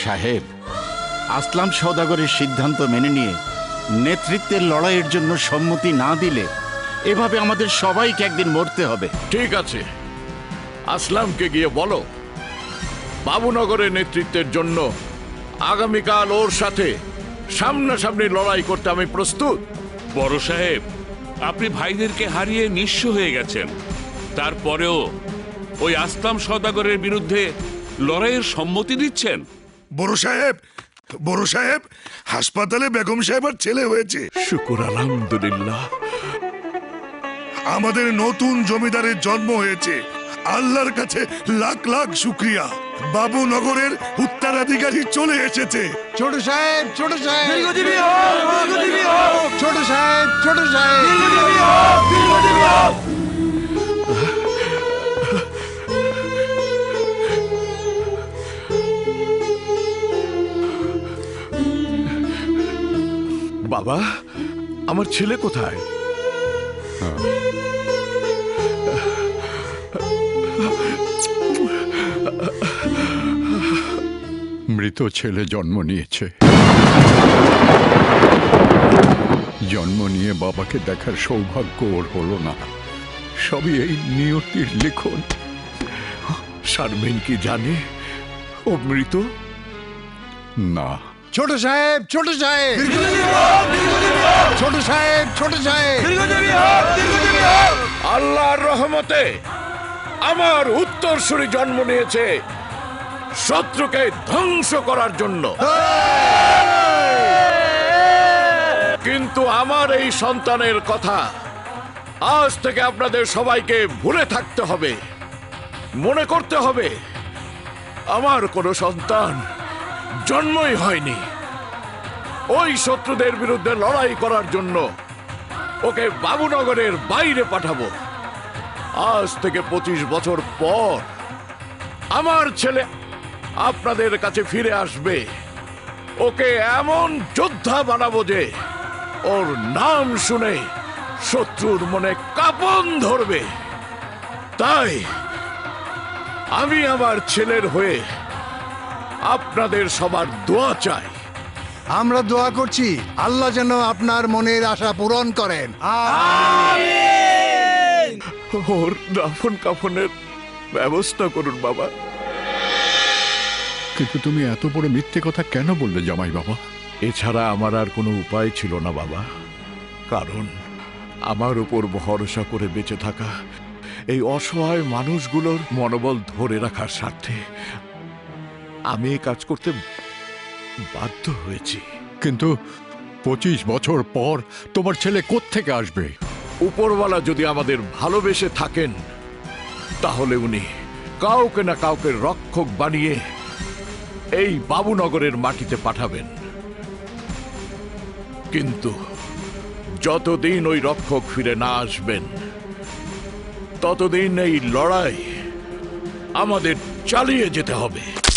সাহেব, আসলাম সওদাগরের সিদ্ধান্ত মেনে নিয়ে নেতৃত্বের লড়াইয়ের জন্য সম্মতি না দিলে এভাবে আমাদের সবাইকে একদিন মরতে হবে। ঠিক আছে, আসলামকে গিয়ে বলো বাবুনগরের নেতৃত্বের জন্য আগামীকাল ওর সাথে সামনাসামনি লড়াই করতে আমি প্রস্তুত। বড় সাহেব, আপনি ভাইদেরকে হারিয়ে নিঃস্ব হয়ে গেছেন, তারপরেও ওই আসলাম সওদাগরের বিরুদ্ধে লড়াইয়ের সম্মতি দিচ্ছেন? বড় সাহেব, হাসপাতালে বেগম সাহেবের ছেলে হয়েছে। শুকুর আলহামদুলিল্লাহ। আমাদের নতুন জমিদারের জন্ম হয়েছে। আল্লাহর কাছে লাখ লাখ শুক্রিয়া। বাবুনগরের উত্তরাধিকারী চলে এসেছে। ছোট সাহেব, ছোট সাহেব, দীর্ঘজীবী হোক, দীর্ঘজীবী হোক। ছোট সাহেব, ছোট সাহেব, দীর্ঘজীবী হোক, দীর্ঘজীবী হোক। বাবা, আমার ছেলে কোথায়? মৃত ছেলে জন্ম নিয়েছে। জন্ম নিয়ে বাবাকে দেখার সৌভাগ্য ওর হলো না। সবই এই নিয়তির লিখন। শারমিন কি জানে ও মৃত? না। ছোট সাহেব, ছোট সাহেব, ছোট সাহেব, ছোট সাহেব, আল্লাহর রহমতে আমার উত্তরসূরি জন্ম নিয়েছে শত্রুকে ধ্বংস করার জন্য। কিন্তু আমার এই সন্তানের কথা আজ থেকে আপনাদের সবাইকে ভুলে থাকতে হবে। মনে করতে হবে আমার কোনো সন্তান জন্মই হয়নি। ওই শত্রুদের বিরুদ্ধে লড়াই করার জন্য ওকে বাবুনগরের বাইরে পাঠাবো। আজ থেকে 25 বছর পর আমার ছেলে আপনাদের কাছে ফিরে আসবে। ওকে এমন যোদ্ধা বানাবো যে ওর নাম শুনে শত্রুর মনে কাঁপন ধরবে। তাই আমি আমার ছেলের হয়ে আপনাদের সবার দোয়া চাই। আমরা দোয়া করছি আল্লাহ যেন আপনার মনের আশা পূরণ করেন। ওর দাফন কাফনের ব্যবস্থা করুন বাবা। কিন্তু তুমি এত বড় মিথ্যে কথা কেন বললে জামাই বাবা? এছাড়া আমার আর কোনো উপায় ছিল না বাবা। কারণ আমার উপর ভরসা করে বেঁচে থাকা এই অসহায় মানুষগুলোর মনোবল ধরে রাখার স্বার্থে আমি এই কাজ করতে বাধ্য হয়েছি। কিন্তু 25 বছর পর তোমার ছেলে কোত্থেকে আসবে? উপরওয়ালা যদি আমাদের ভালোবেসে থাকেন তাহলে উনি কাউকে না কাউকে রক্ষক বানিয়ে এই বাবুনগরের মাটিতে পাঠাবেন। কিন্তু যতদিন ওই রক্ষক ফিরে না আসবেন ততদিন এই লড়াই আমাদের চালিয়ে যেতে হবে।